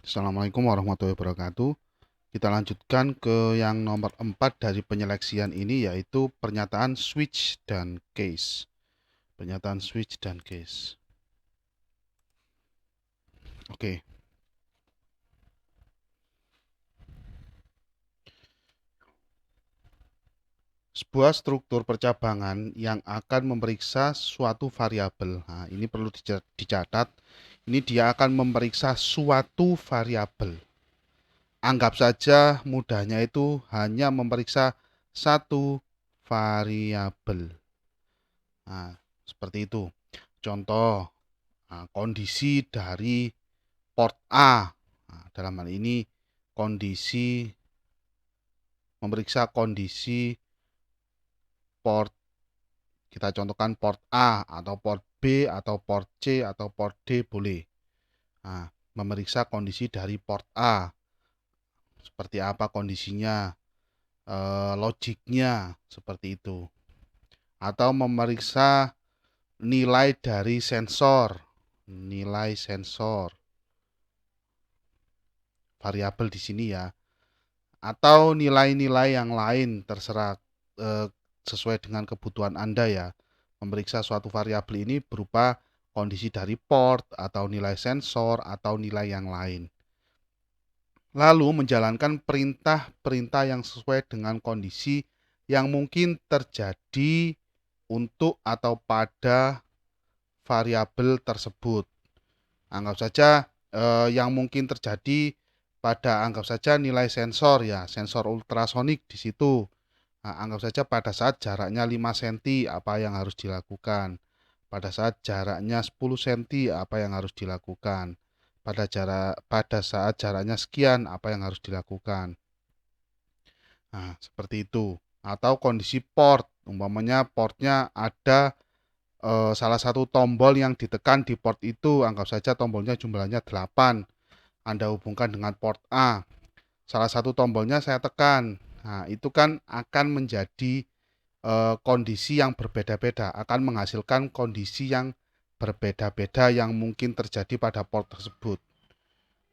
Assalamualaikum warahmatullahi wabarakatuh. Kita lanjutkan ke yang nomor 4 dari penyeleksian ini, yaitu pernyataan switch dan case. Pernyataan switch dan case. Oke. Sebuah struktur percabangan yang akan memeriksa suatu variabel. Nah, ini perlu dicatat. Ini dia akan memeriksa suatu variabel. Anggap saja mudahnya itu hanya memeriksa satu variabel. Nah, seperti itu. Contoh, kondisi dari port A. Nah, dalam hal ini memeriksa kondisi port, kita contohkan port A atau port B atau port C atau port D boleh. Nah, memeriksa kondisi dari port A. Seperti apa kondisinya, logiknya seperti itu. Atau memeriksa nilai dari sensor. Nilai sensor variabel di sini ya. Atau nilai-nilai yang lain, terserah sesuai dengan kebutuhan Anda ya. Memeriksa suatu variabel ini berupa kondisi dari port atau nilai sensor atau nilai yang lain. Lalu menjalankan perintah-perintah yang sesuai dengan kondisi yang mungkin terjadi untuk atau pada variabel tersebut. Anggap saja yang mungkin terjadi pada, anggap saja nilai sensor ya, sensor ultrasonik di situ. Nah, anggap saja pada saat jaraknya 5 cm apa yang harus dilakukan. Pada saat jaraknya 10 cm apa yang harus dilakukan. Pada saat jaraknya sekian apa yang harus dilakukan. Nah, seperti itu. Atau kondisi port, umpamanya portnya ada salah satu tombol yang ditekan di port itu, anggap saja tombolnya jumlahnya 8. Anda hubungkan dengan port A. Salah satu tombolnya saya tekan. Nah, itu kan akan menjadi kondisi yang berbeda-beda, akan menghasilkan kondisi yang berbeda-beda yang mungkin terjadi pada port tersebut.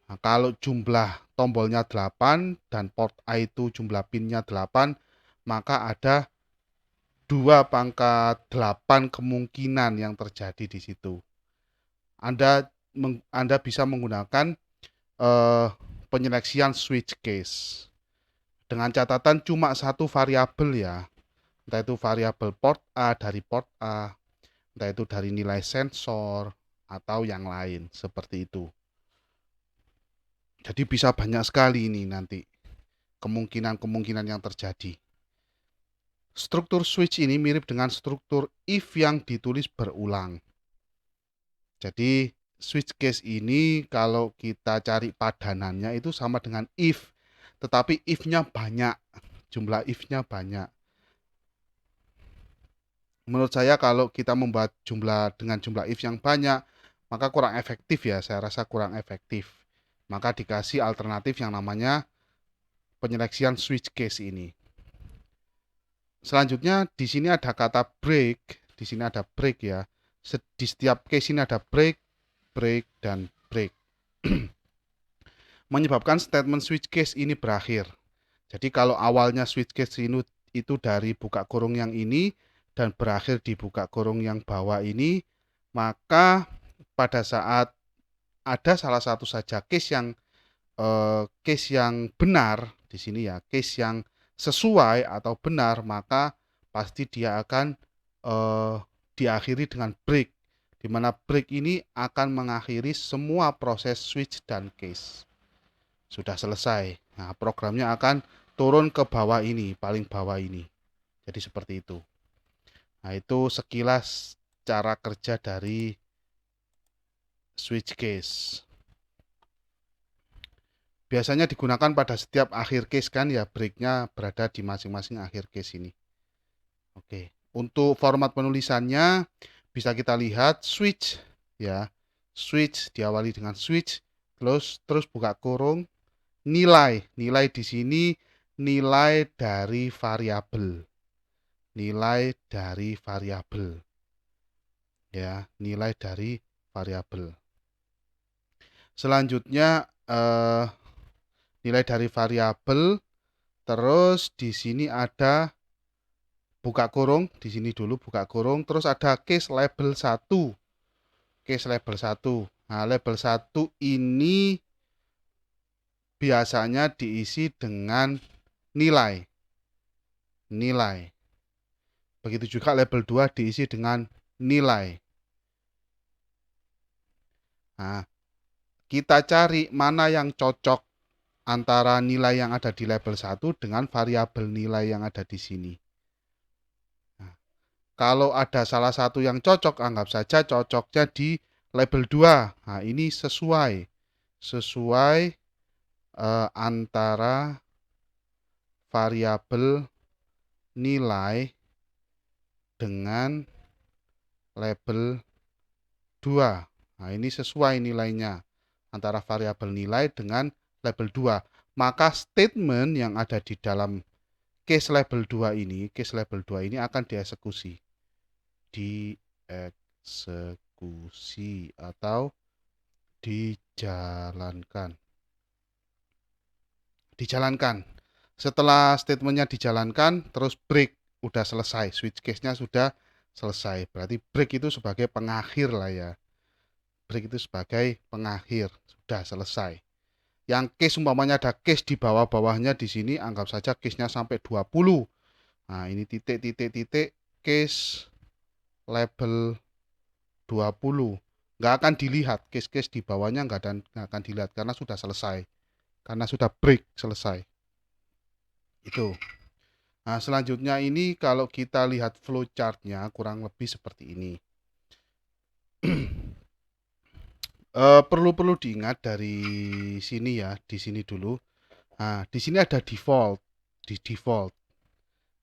Nah, kalau jumlah tombolnya 8 dan port A itu jumlah pinnya 8, maka ada 2 pangkat 8 kemungkinan yang terjadi di situ. Anda bisa menggunakan eh, penyeleksian switch case dengan catatan cuma satu variabel ya, entah itu variabel port A dari port A, entah itu dari nilai sensor atau yang lain seperti itu. Jadi bisa banyak sekali ini nanti kemungkinan-kemungkinan yang terjadi. Struktur switch ini mirip dengan struktur if yang ditulis berulang. Jadi switch case ini kalau kita cari padanannya itu sama dengan if, tetapi if-nya banyak, jumlah if-nya banyak. Menurut saya kalau kita membuat dengan jumlah if yang banyak, maka kurang efektif ya, saya rasa kurang efektif. Maka dikasih alternatif yang namanya penyeleksian switch case ini. Selanjutnya di sini ada kata break, di sini ada break ya. Di setiap case ini ada break, break dan break. Menyebabkan statement switch case ini berakhir. Jadi kalau awalnya switch case ini itu dari buka kurung yang ini dan berakhir di buka kurung yang bawah ini, maka pada saat ada salah satu saja case yang benar di sini ya, case yang sesuai atau benar, maka pasti dia akan diakhiri dengan break, di mana break ini akan mengakhiri semua proses switch dan case. Sudah selesai. Nah, programnya akan turun ke bawah ini, paling bawah ini. Jadi seperti itu. Nah, itu sekilas cara kerja dari switch case. Biasanya digunakan pada setiap akhir case kan ya, breaknya berada di masing-masing akhir case ini. Oke, untuk format penulisannya bisa kita lihat switch ya. Switch diawali dengan switch, terus buka kurung, nilai di sini nilai dari variabel. Nilai dari variabel. Ya, nilai dari variabel. Selanjutnya eh, nilai dari variabel, terus di sini ada buka kurung, di sini dulu buka kurung, terus ada case label 1. Case label 1. Nah, label 1 ini biasanya diisi dengan nilai. Nilai. Begitu juga label 2 diisi dengan nilai. Nah, kita cari mana yang cocok antara nilai yang ada di label 1 dengan variabel nilai yang ada di sini. Nah, kalau ada salah satu yang cocok, anggap saja cocoknya di label 2. Nah, ini sesuai antara variabel nilai dengan label 2. Nah, ini sesuai nilainya antara variabel nilai dengan label 2. Maka statement yang ada di dalam case label 2 ini akan dieksekusi. Dieksekusi atau dijalankan. Dijalankan. Setelah statementnya dijalankan, terus break, udah selesai. Switch case-nya sudah selesai. Berarti break itu sebagai pengakhir lah ya. Break itu sebagai pengakhir, sudah selesai. Yang case umpamanya ada case di bawah-bawahnya di sini, anggap saja case-nya sampai 20. Nah, ini titik case label 20. Nggak akan dilihat, case-case di bawahnya nggak akan dilihat karena sudah selesai. Karena sudah break selesai. Itu. Nah, selanjutnya ini kalau kita lihat flowchart-nya kurang lebih seperti ini. Perlu diingat dari sini ya, di sini dulu. Nah, di sini ada default, di default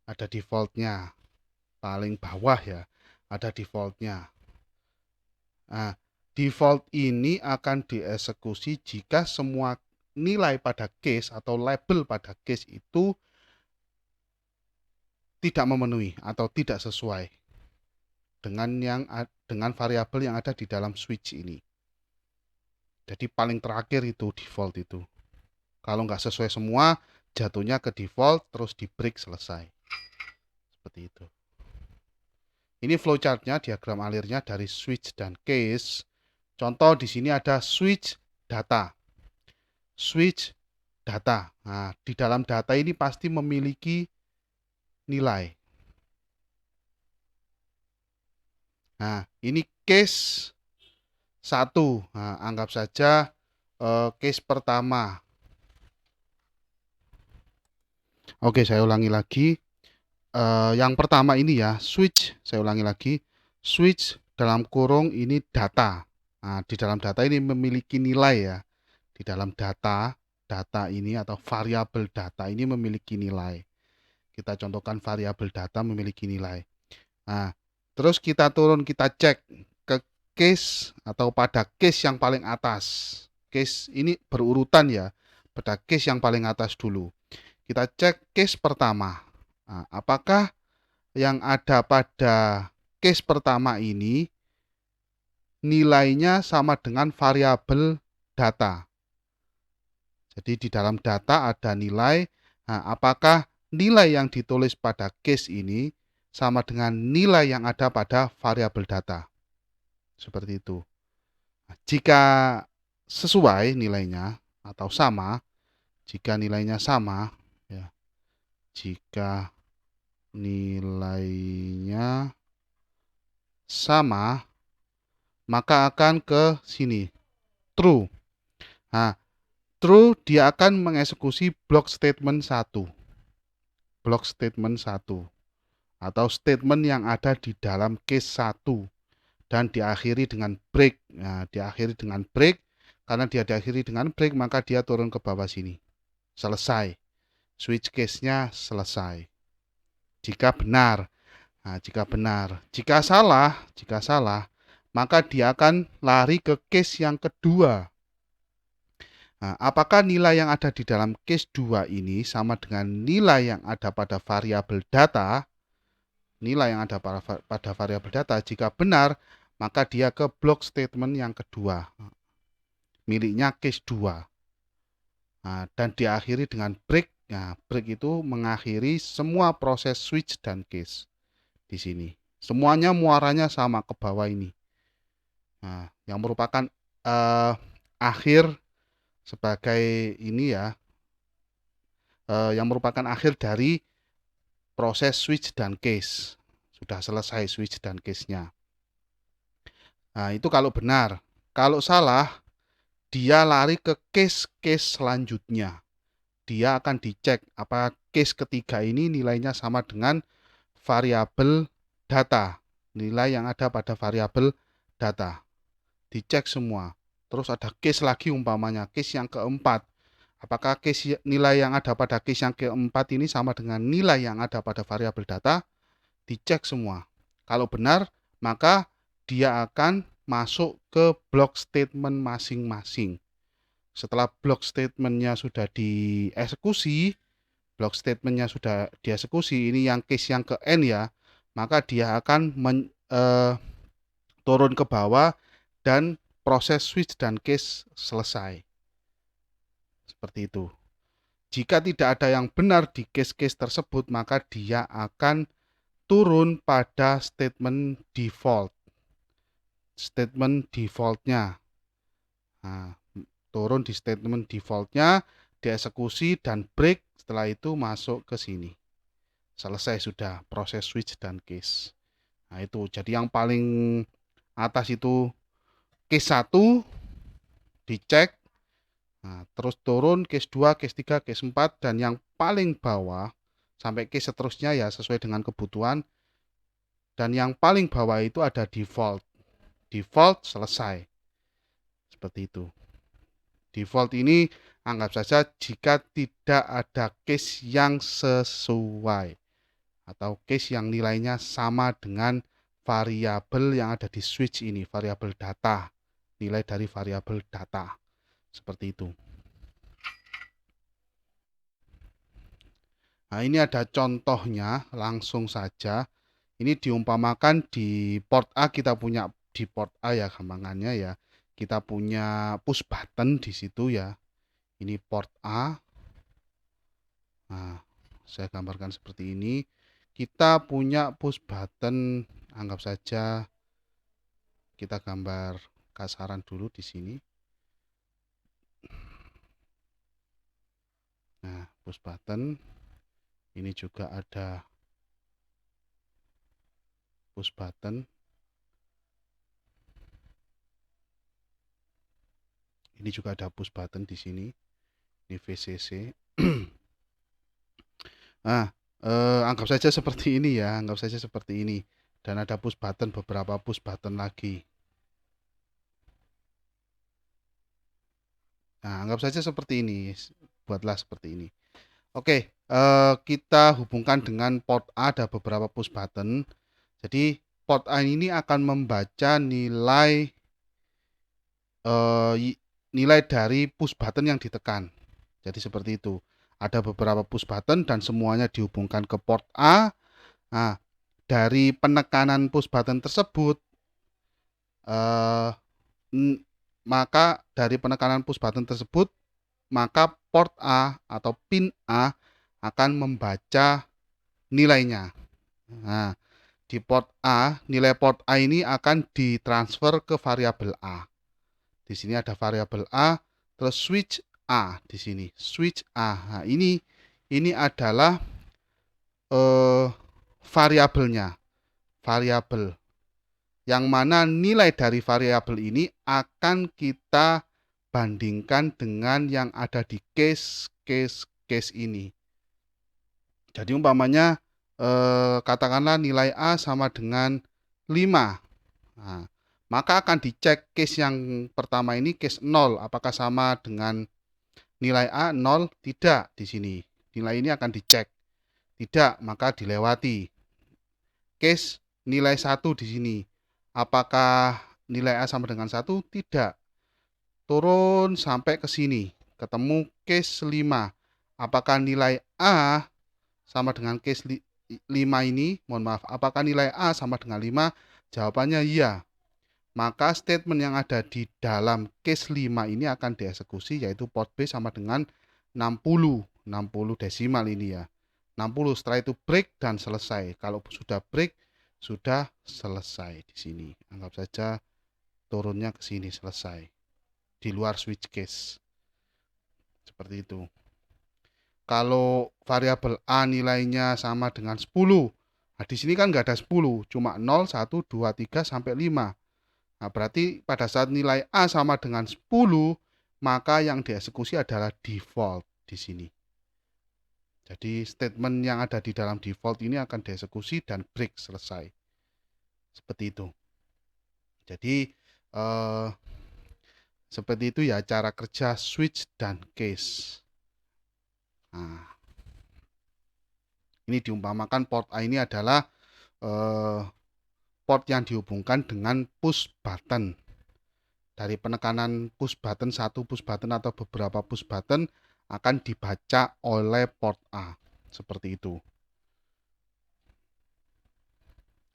ada defaultnya paling bawah ya, ada defaultnya. Nah, default ini akan dieksekusi jika semua nilai pada case atau label pada case itu tidak memenuhi atau tidak sesuai dengan variabel yang ada di dalam switch ini. Jadi paling terakhir itu default itu. Kalau nggak sesuai semua, jatuhnya ke default, terus di break selesai. Seperti itu. Ini flowchartnya, diagram alirnya dari switch dan case. Contoh di sini ada switch data. Switch data. Nah, di dalam data ini pasti memiliki nilai. Nah, ini case 1. Nah, anggap saja case pertama. Oke, saya ulangi lagi. Yang pertama ini ya, switch. Saya ulangi lagi. Switch dalam kurung ini data. Nah, di dalam data ini memiliki nilai ya. Di dalam data ini atau variabel data ini memiliki nilai. Kita contohkan variabel data memiliki nilai. Nah, terus kita turun, kita cek ke case atau pada case yang paling atas. Case ini berurutan ya, pada case yang paling atas dulu. Kita cek case pertama. Nah, apakah yang ada pada case pertama ini nilainya sama dengan variabel data? Jadi di dalam data ada nilai. Nah, apakah nilai yang ditulis pada case ini sama dengan nilai yang ada pada variabel data? Seperti itu. Nah, jika sesuai nilainya atau sama, jika nilainya sama, ya, jika nilainya sama, maka akan ke sini, true. Nah, true dia akan mengeksekusi block statement 1. Block statement 1 atau statement yang ada di dalam case 1 dan diakhiri dengan break. Nah, diakhiri dengan break. Karena dia diakhiri dengan break, maka dia turun ke bawah sini. Selesai. Switch case-nya selesai. Jika benar. Nah, jika benar. Jika salah, maka dia akan lari ke case yang kedua. Nah, apakah nilai yang ada di dalam case 2 ini sama dengan nilai yang ada pada variabel data? Nilai yang ada pada variabel data, jika benar, maka dia ke block statement yang kedua. Miliknya case 2. Nah, dan diakhiri dengan break. Nah, break itu mengakhiri semua proses switch dan case di sini. Semuanya muaranya sama ke bawah ini. Nah, yang merupakan akhir sebagai ini ya, yang merupakan akhir dari proses switch dan case. Sudah selesai switch dan case-nya. Nah, itu kalau benar. Kalau salah, dia lari ke case-case selanjutnya. Dia akan dicek apa case ketiga ini nilainya sama dengan variabel data. Nilai yang ada pada variabel data. Dicek semua. Terus ada case lagi umpamanya, case yang keempat. Apakah case nilai yang ada pada case yang keempat ini sama dengan nilai yang ada pada variabel data? Dicek semua. Kalau benar, maka dia akan masuk ke block statement masing-masing. Setelah block statementnya sudah dieksekusi, ini yang case yang ke N ya, maka dia akan turun ke bawah dan proses switch dan case selesai. Seperti itu. Jika tidak ada yang benar di case-case tersebut, maka dia akan turun pada statement default. Statement defaultnya. Nah, turun di statement defaultnya, dieksekusi dan break, setelah itu masuk ke sini. Selesai sudah proses switch dan case. Nah, itu. Jadi yang paling atas itu case 1 dicek. Nah, terus turun case 2, case 3, case 4 dan yang paling bawah sampai case seterusnya ya sesuai dengan kebutuhan. Dan yang paling bawah itu ada default. Default selesai. Seperti itu. Default ini anggap saja jika tidak ada case yang sesuai atau case yang nilainya sama dengan variabel yang ada di switch ini, variabel data, nilai dari variabel data. Seperti itu. Nah, ini ada contohnya langsung saja. Ini diumpamakan di port A, kita punya di port A ya gampangannya ya. Kita punya push button di situ ya. Ini port A. Nah, saya gambarkan seperti ini. Kita punya push button, anggap saja kita gambar kasaran dulu di sini. Nah, push button. Ini juga ada push button. Ini juga ada push button di sini. Ini VCC. Nah, anggap saja seperti ini ya, anggap saja seperti ini. Dan ada push button, beberapa push button lagi. Nah, anggap saja seperti ini. Buatlah seperti ini. Oke, kita hubungkan dengan port A, ada beberapa push button. Jadi port A ini akan membaca nilai nilai dari push button yang ditekan. Jadi seperti itu. Ada beberapa push button dan semuanya dihubungkan ke port A. Nah, dari penekanan push button tersebut, maka dari penekanan push button tersebut, maka port A atau pin A akan membaca nilainya. Nah, di port A, nilai port A ini akan ditransfer ke variabel A. Di sini ada variabel A, terus switch A di sini, switch A. Nah, ini adalah variabelnya, variabel yang mana nilai dari variabel ini akan kita bandingkan dengan yang ada di case ini. Jadi umpamanya katakanlah nilai A sama dengan 5. Nah, maka akan dicek case yang pertama ini, case 0, apakah sama dengan nilai A 0? Tidak, di sini. Nilai ini akan dicek. Tidak, maka dilewati. Case nilai 1 di sini. Apakah nilai A sama dengan 1? Tidak. Turun sampai ke sini. Ketemu case 5. Apakah nilai A sama dengan case 5 ini? Mohon maaf, apakah nilai A sama dengan 5? Jawabannya iya. Maka statement yang ada di dalam case 5 ini akan dieksekusi, yaitu port B sama dengan 60 desimal ini ya. 60, setelah itu break dan selesai. Kalau sudah break, sudah selesai di sini. Anggap saja turunnya ke sini selesai. Di luar switch case. Seperti itu. Kalau variabel A nilainya sama dengan 10, nah di sini kan nggak ada 10, cuma 0, 1, 2, 3, sampai 5. Nah, berarti pada saat nilai A sama dengan 10, maka yang dieksekusi adalah default di sini. Jadi statement yang ada di dalam default ini akan dieksekusi dan break selesai. Seperti itu. Jadi seperti itu ya cara kerja switch dan case. Nah, ini diumpamakan port A ini adalah port yang dihubungkan dengan push button. Dari penekanan push button, satu push button atau beberapa push button akan dibaca oleh port A. Seperti itu.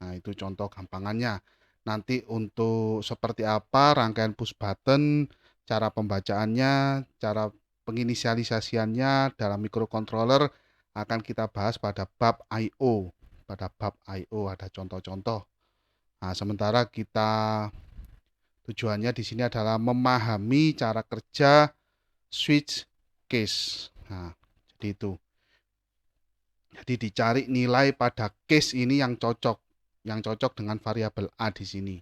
Nah, itu contoh gampangannya. Nanti untuk seperti apa rangkaian push button, cara pembacaannya, cara penginisialisasiannya dalam microcontroller akan kita bahas pada bab I/O. Pada bab I/O ada contoh-contoh. Nah, sementara kita tujuannya di sini adalah memahami cara kerja switch case. Nah, jadi itu. Jadi dicari nilai pada case ini yang cocok dengan variabel A di sini.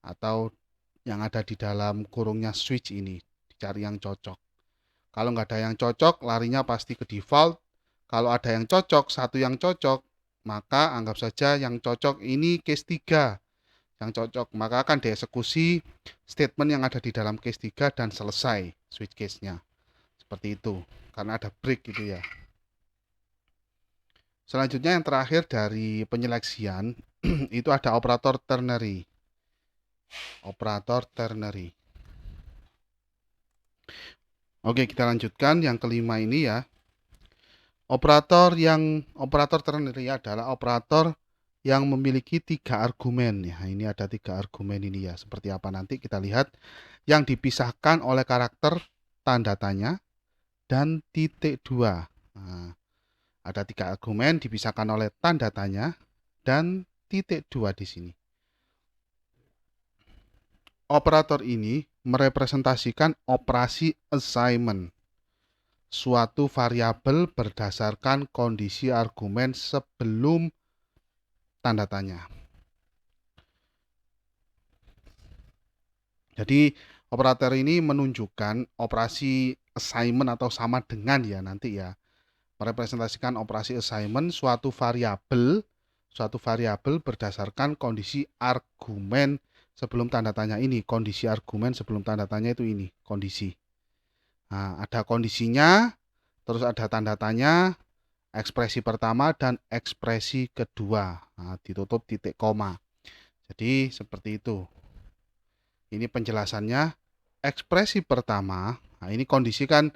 Atau yang ada di dalam kurungnya switch ini. Dicari yang cocok. Kalau nggak ada yang cocok, larinya pasti ke default. Kalau ada yang cocok, satu yang cocok, maka anggap saja yang cocok ini case 3. Yang cocok, maka akan dieksekusi statement yang ada di dalam case 3 dan selesai switch case-nya. Seperti itu. Karena ada break gitu ya. Selanjutnya yang terakhir dari penyeleksian itu ada operator ternary. Operator ternary. Oke, kita lanjutkan yang kelima ini ya. Operator ternary adalah operator yang memiliki 3 argumen ya. Ini ada 3 argumen ini ya. Seperti apa nanti kita lihat, yang dipisahkan oleh karakter tanda tanya dan titik 2. Nah, ada 3 argumen dipisahkan oleh tanda tanya dan titik 2 di sini. Operator ini merepresentasikan operasi assignment suatu variabel berdasarkan kondisi argumen sebelum tanda tanya. Jadi operator ini menunjukkan operasi assignment atau sama dengan ya nanti ya. Merepresentasikan operasi assignment suatu variabel berdasarkan kondisi argumen sebelum tanda tanya ini. Kondisi argumen sebelum tanda tanya itu ini, kondisi. Nah, ada kondisinya, terus ada tanda tanya, ekspresi pertama dan ekspresi kedua. Nah, ditutup titik koma. Jadi seperti itu. Ini penjelasannya. Ekspresi pertama, nah ini kondisi kan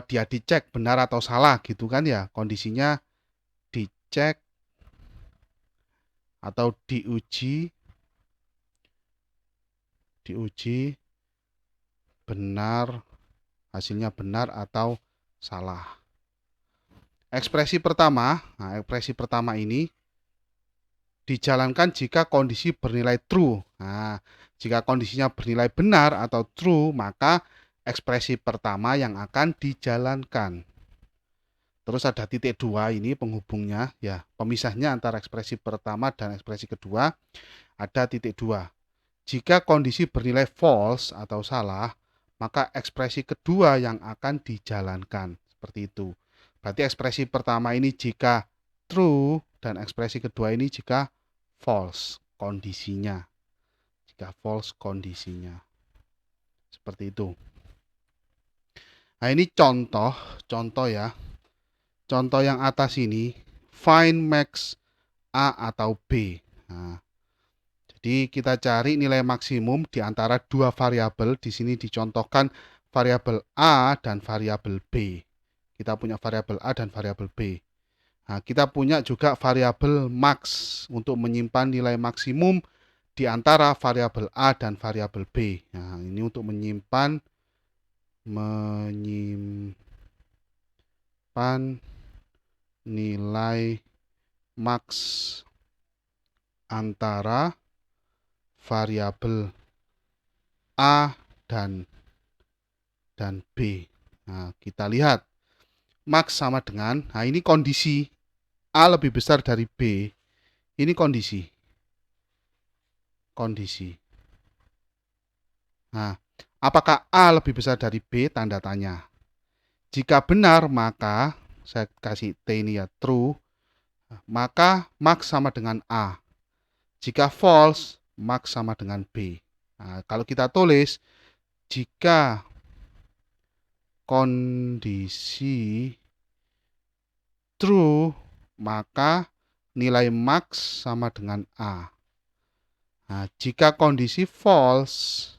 dia dicek benar atau salah gitu kan ya. Kondisinya dicek atau diuji benar, hasilnya benar atau salah. Ekspresi pertama, nah ekspresi pertama ini dijalankan jika kondisi bernilai true. Nah, jika kondisinya bernilai benar atau true, maka ekspresi pertama yang akan dijalankan. Terus ada titik 2 ini penghubungnya ya, pemisahnya antara ekspresi pertama dan ekspresi kedua ada titik 2. Jika kondisi bernilai false atau salah, maka ekspresi kedua yang akan dijalankan. Seperti itu. Berarti ekspresi pertama ini jika true dan ekspresi kedua ini jika false kondisinya. Jika false kondisinya. Seperti itu. Nah, ini contoh ya. Contoh yang atas ini find max A atau B. Nah, jadi kita cari nilai maksimum di antara dua variabel. Di sini dicontohkan variabel A dan variabel B. Kita punya variabel A dan variabel B. Nah, kita punya juga variabel max untuk menyimpan nilai maksimum di antara variabel A dan variabel B. Nah, ini untuk menyimpan menyimpan nilai max antara variabel A dan B. Nah, kita lihat max sama dengan, nah ini kondisi A lebih besar dari B. Ini kondisi. Nah, apakah A lebih besar dari B? Tanda tanya. Jika benar, maka saya kasih T ini ya, true, maka max sama dengan A. Jika false, max sama dengan B. Nah, kalau kita tulis, jika kondisi true, maka nilai max sama dengan A. Nah, jika kondisi false,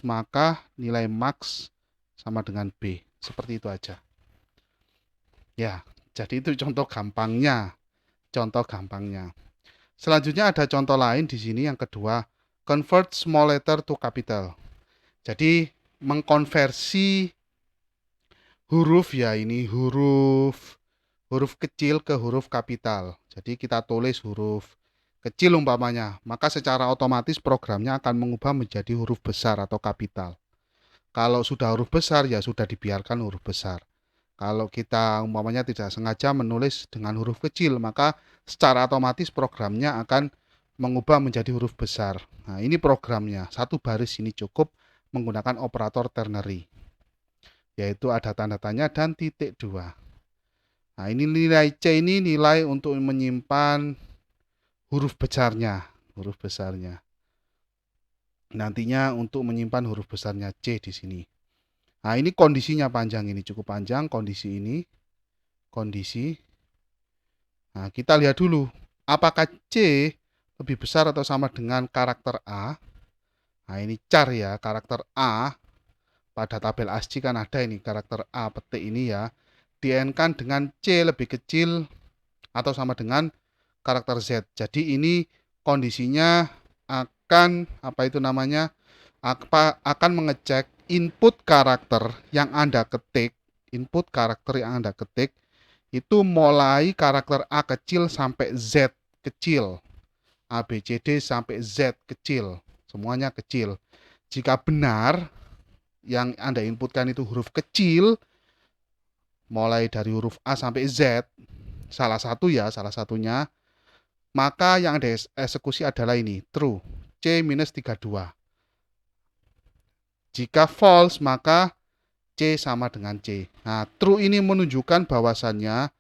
maka nilai max sama dengan B. Seperti itu aja. Ya, jadi itu contoh gampangnya. Selanjutnya ada contoh lain di sini yang kedua, convert small letter to capital. Jadi mengkonversi huruf ya, ini huruf kecil ke huruf kapital. Jadi kita tulis huruf kecil umpamanya, maka secara otomatis programnya akan mengubah menjadi huruf besar atau kapital. Kalau sudah huruf besar ya sudah dibiarkan huruf besar. Kalau kita umpamanya tidak sengaja menulis dengan huruf kecil, maka secara otomatis programnya akan mengubah menjadi huruf besar. Nah, ini programnya. Satu baris ini cukup menggunakan operator ternary, yaitu ada tanda tanya dan titik dua. Nah, ini nilai C ini nilai untuk menyimpan huruf besarnya. Nantinya untuk menyimpan huruf besarnya C di sini. Nah, ini kondisinya panjang, ini cukup panjang kondisi ini. Nah, kita lihat dulu apakah C lebih besar atau sama dengan karakter A. Nah, ini char ya, karakter A. Pada tabel ASCII kan ada ini karakter A petik ini ya. Di-N-kan dengan C lebih kecil atau sama dengan karakter Z. Jadi ini kondisinya akan akan mengecek input karakter yang Anda ketik, itu mulai karakter A kecil sampai Z kecil. A, B, C, D sampai Z kecil. Semuanya kecil. Jika benar yang Anda inputkan itu huruf kecil, mulai dari huruf A sampai Z, salah satunya, maka yang Anda eksekusi adalah ini, true, C-32. Jika false, maka C sama dengan C. Nah, true ini menunjukkan bahwasannya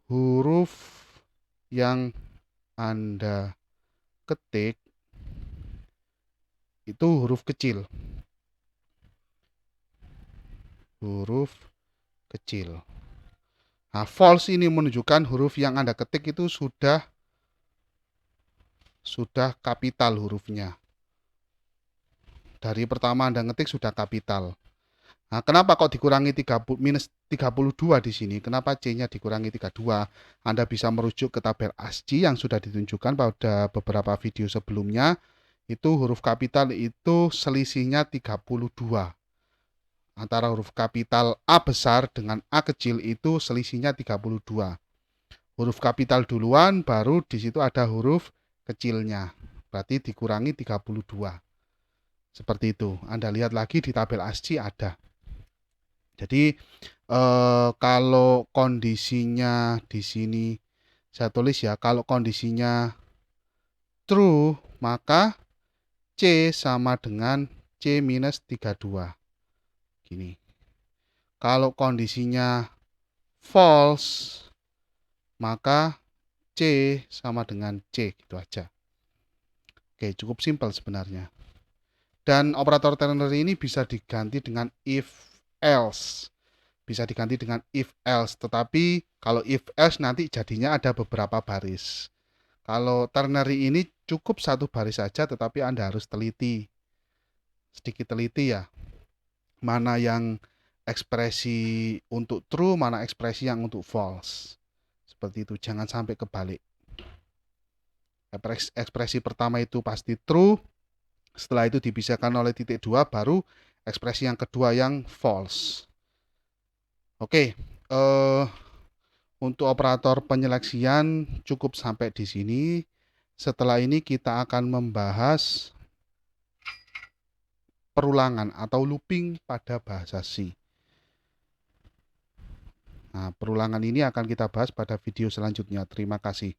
huruf yang Anda ketik itu huruf kecil. Nah, false ini menunjukkan huruf yang Anda ketik itu sudah kapital hurufnya. Dari pertama Anda ngetik sudah kapital. Nah, kenapa kok dikurangi minus 32 di sini? Kenapa C-nya dikurangi 32? Anda bisa merujuk ke tabel ASCII yang sudah ditunjukkan pada beberapa video sebelumnya. Itu huruf kapital itu selisihnya 32. Antara huruf kapital A besar dengan A kecil itu selisihnya 32. Huruf kapital duluan, baru di situ ada huruf kecilnya. Berarti dikurangi 32. Seperti itu. Anda lihat lagi di tabel ASCII ada. Jadi kalau kondisinya di sini saya tulis ya, kalau kondisinya true, maka C sama dengan C-32. Gini. Kalau kondisinya false, maka C sama dengan C, gitu aja. Oke, cukup simpel sebenarnya. Dan operator ternary ini bisa diganti dengan if else. Tetapi kalau if else nanti jadinya ada beberapa baris. Kalau ternary ini cukup satu baris saja, tetapi Anda harus sedikit teliti ya. Mana yang ekspresi untuk true, mana ekspresi yang untuk false. Seperti itu, jangan sampai kebalik. Ekspresi pertama itu pasti true, setelah itu dipisahkan oleh titik 2, baru ekspresi yang kedua yang false. Oke, eh, untuk operator penyeleksian cukup sampai di sini. Setelah ini kita akan membahas perulangan atau looping pada bahasa C. Nah, perulangan ini akan kita bahas pada video selanjutnya. Terima kasih.